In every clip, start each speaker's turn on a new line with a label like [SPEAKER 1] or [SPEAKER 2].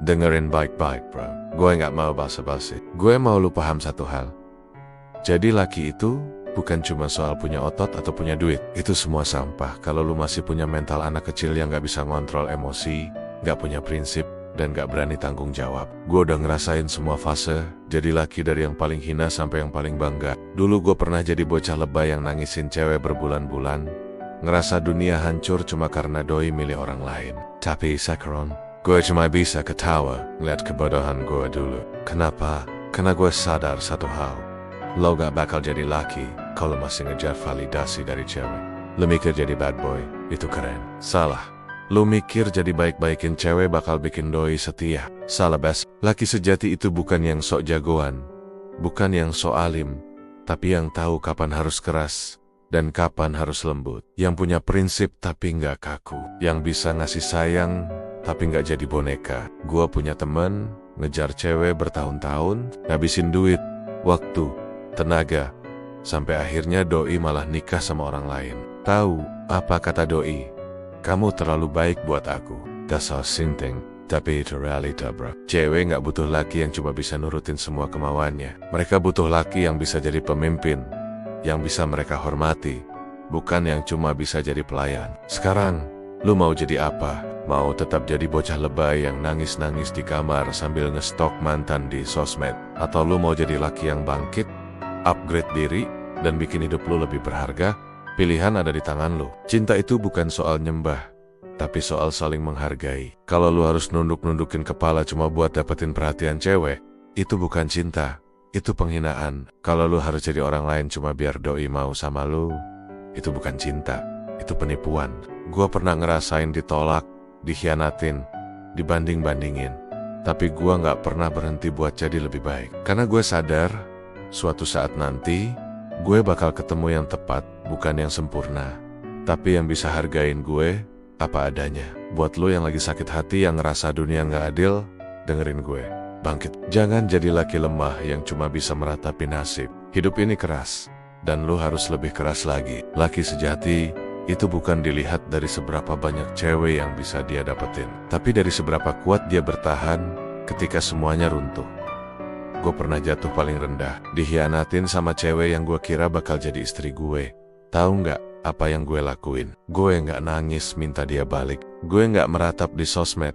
[SPEAKER 1] Dengerin baik-baik bro. Gue gak mau basa-basi. Gue mau lu paham satu hal. Jadi laki itu bukan cuma soal punya otot atau punya duit. Itu semua sampah kalau lu masih punya mental anak kecil yang gak bisa ngontrol emosi, gak punya prinsip, dan gak berani tanggung jawab. Gue udah ngerasain semua fase, jadi laki dari yang paling hina sampai yang paling bangga. Dulu gue pernah jadi bocah lebay yang nangisin cewek berbulan-bulan, ngerasa dunia hancur cuma karena doi milih orang lain. Tapi sekarang, gue cuma bisa ketawa ngeliat kebodohan gue dulu. Kenapa? Karena gue sadar satu hal. Lo gak bakal jadi laki kalau masih ngejar validasi dari cewek. Lo mikir jadi bad boy, itu keren. Salah. Lo mikir jadi baik-baikin cewek bakal bikin doi setia. Salah bes. Laki sejati itu bukan yang sok jagoan, bukan yang sok alim, tapi yang tahu kapan harus keras dan kapan harus lembut. Yang punya prinsip tapi gak kaku. Yang bisa ngasih sayang tapi gak jadi boneka. Gua punya temen ngejar cewek bertahun-tahun, ngabisin duit, waktu, tenaga, sampai akhirnya doi malah nikah sama orang lain. Tahu apa kata doi? Kamu terlalu baik buat aku. That's so sinting. Tapi itu realita bro. Cewek gak butuh laki yang cuma bisa nurutin semua kemauannya. Mereka butuh laki yang bisa jadi pemimpin, yang bisa mereka hormati, bukan yang cuma bisa jadi pelayan. Sekarang, lu mau jadi apa? Mau tetap jadi bocah lebay yang nangis-nangis di kamar sambil ngestok mantan di sosmed? Atau lu mau jadi laki yang bangkit, upgrade diri, dan bikin hidup lu lebih berharga? Pilihan ada di tangan lu. Cinta itu bukan soal nyembah, tapi soal saling menghargai. Kalau lu harus nunduk-nundukin kepala cuma buat dapetin perhatian cewek, itu bukan cinta, itu penghinaan. Kalau lu harus jadi orang lain cuma biar doi mau sama lu, itu bukan cinta, itu penipuan. Gua pernah ngerasain ditolak, dikhianatin, dibanding-bandingin. Tapi gua gak pernah berhenti buat jadi lebih baik. Karena gue sadar, suatu saat nanti, gue bakal ketemu yang tepat, bukan yang sempurna, tapi yang bisa hargain gue apa adanya. Buat lo yang lagi sakit hati, yang ngerasa dunia gak adil, dengerin gue. Bangkit. Jangan jadi laki lemah yang cuma bisa meratapi nasib. Hidup ini keras, dan lo harus lebih keras lagi. Laki sejati itu bukan dilihat dari seberapa banyak cewek yang bisa dia dapetin, tapi dari seberapa kuat dia bertahan ketika semuanya runtuh. Gue pernah jatuh paling rendah, dikhianatin sama cewek yang gue kira bakal jadi istri gue. Tahu nggak apa yang gue lakuin? Gue nggak nangis minta dia balik. Gue nggak meratap di sosmed.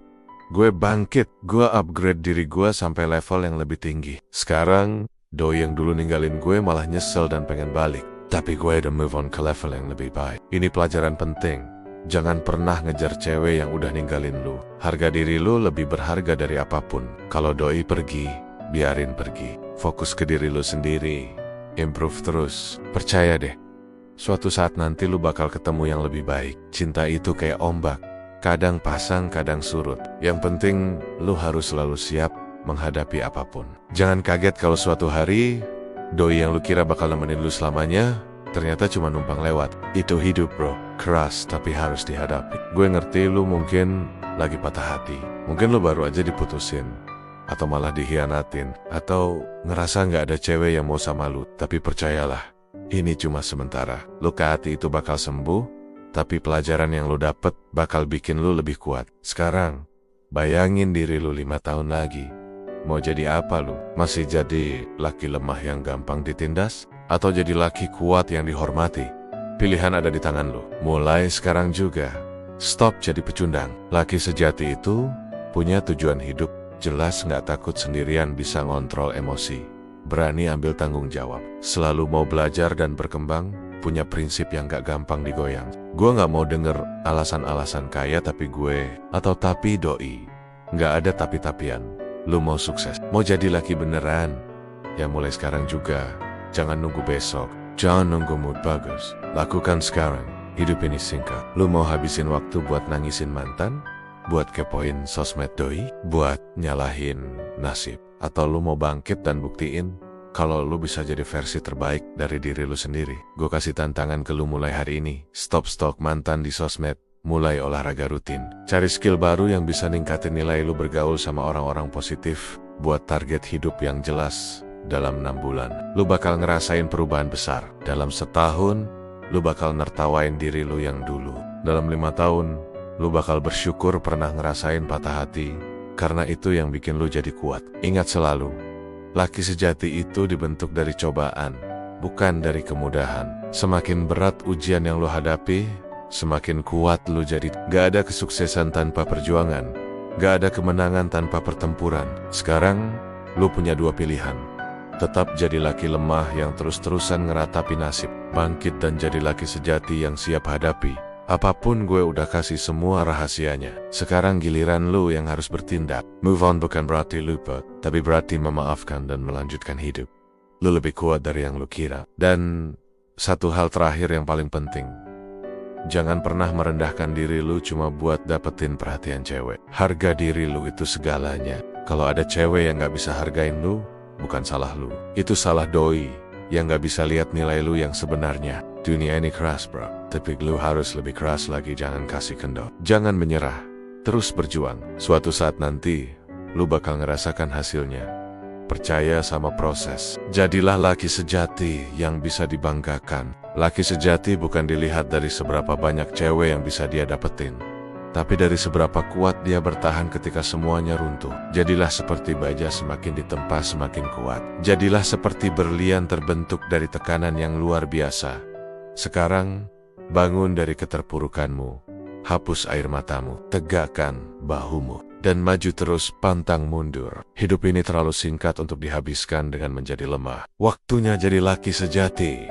[SPEAKER 1] Gue bangkit. Gue upgrade diri gue sampai level yang lebih tinggi. Sekarang, doi yang dulu ninggalin gue malah nyesel dan pengen balik. Tapi gue udah move on ke level yang lebih baik. Ini pelajaran penting. Jangan pernah ngejar cewek yang udah ninggalin lu. Harga diri lu lebih berharga dari apapun. Kalau doi pergi, biarin pergi. Fokus ke diri lu sendiri. Improve terus. Percaya deh, suatu saat nanti lu bakal ketemu yang lebih baik. Cinta itu kayak ombak. Kadang pasang, kadang surut. Yang penting, lu harus selalu siap menghadapi apapun. Jangan kaget kalau suatu hari, doi yang lu kira bakal nemenin lu selamanya, ternyata cuma numpang lewat. Itu hidup bro. Keras tapi harus dihadapi. Gue ngerti lu mungkin lagi patah hati. Mungkin lu baru aja diputusin, atau malah dikhianatin, atau ngerasa gak ada cewek yang mau sama lu. Tapi percayalah, ini cuma sementara. Luka hati itu bakal sembuh, tapi pelajaran yang lu dapet bakal bikin lu lebih kuat. Sekarang, bayangin diri lu 5 tahun lagi. Mau jadi apa lu? Masih jadi laki lemah yang gampang ditindas? Atau jadi laki kuat yang dihormati? Pilihan ada di tangan lu. Mulai sekarang juga, stop jadi pecundang. Laki sejati itu punya tujuan hidup jelas, gak takut sendirian, bisa ngontrol emosi, berani ambil tanggung jawab, selalu mau belajar dan berkembang, punya prinsip yang gak gampang digoyang. Gue gak mau denger alasan-alasan kaya tapi gue, atau tapi doi. Gak ada tapi-tapian. Lu mau sukses, mau jadi laki beneran, ya mulai sekarang juga. Jangan nunggu besok, jangan nunggu mood bagus. Lakukan sekarang. Hidup ini singkat. Lu mau habisin waktu buat nangisin mantan, buat kepoin sosmed doi, buat nyalahin nasib, atau lu mau bangkit dan buktiin kalau lu bisa jadi versi terbaik dari diri lu sendiri? Gue kasih tantangan ke lu mulai hari ini. Stop stok mantan di sosmed, mulai olahraga rutin, cari skill baru yang bisa ningkatin nilai lu, bergaul sama orang-orang positif, buat target hidup yang jelas. Dalam 6 bulan, lu bakal ngerasain perubahan besar. Dalam setahun, lu bakal nertawain diri lu yang dulu. Dalam 5 tahun, lu bakal bersyukur pernah ngerasain patah hati. Karena itu yang bikin lu jadi kuat. Ingat selalu, laki sejati itu dibentuk dari cobaan, bukan dari kemudahan. Semakin berat ujian yang lu hadapi, semakin kuat lu jadi. Gak ada kesuksesan tanpa perjuangan. Gak ada kemenangan tanpa pertempuran. Sekarang, lu punya dua pilihan. Tetap jadi laki lemah yang terus-terusan ngeratapi nasib. Bangkit dan jadi laki sejati yang siap hadapi apapun. Gue udah kasih semua rahasianya. Sekarang giliran lu yang harus bertindak. Move on bukan berarti lupa, tapi berarti memaafkan dan melanjutkan hidup. Lu lebih kuat dari yang lu kira. Dan satu hal terakhir yang paling penting. Jangan pernah merendahkan diri lu cuma buat dapetin perhatian cewek. Harga diri lu itu segalanya. Kalau ada cewek yang gak bisa hargain lu, bukan salah lu. Itu salah doi yang gak bisa lihat nilai lu yang sebenarnya. Dunia ini keras bro, tapi lu harus lebih keras lagi. Jangan kasih kendor. Jangan menyerah. Terus berjuang. Suatu saat nanti, lu bakal ngerasakan hasilnya. Percaya sama proses. Jadilah laki sejati yang bisa dibanggakan. Laki sejati bukan dilihat dari seberapa banyak cewek yang bisa dia dapetin, tapi dari seberapa kuat dia bertahan ketika semuanya runtuh. Jadilah seperti baja, semakin ditempa semakin kuat. Jadilah seperti berlian terbentuk dari tekanan yang luar biasa. Sekarang, bangun dari keterpurukanmu. Hapus air matamu. Tegakkan bahumu. Dan maju terus, pantang mundur. Hidup ini terlalu singkat untuk dihabiskan dengan menjadi lemah. Waktunya jadi laki sejati.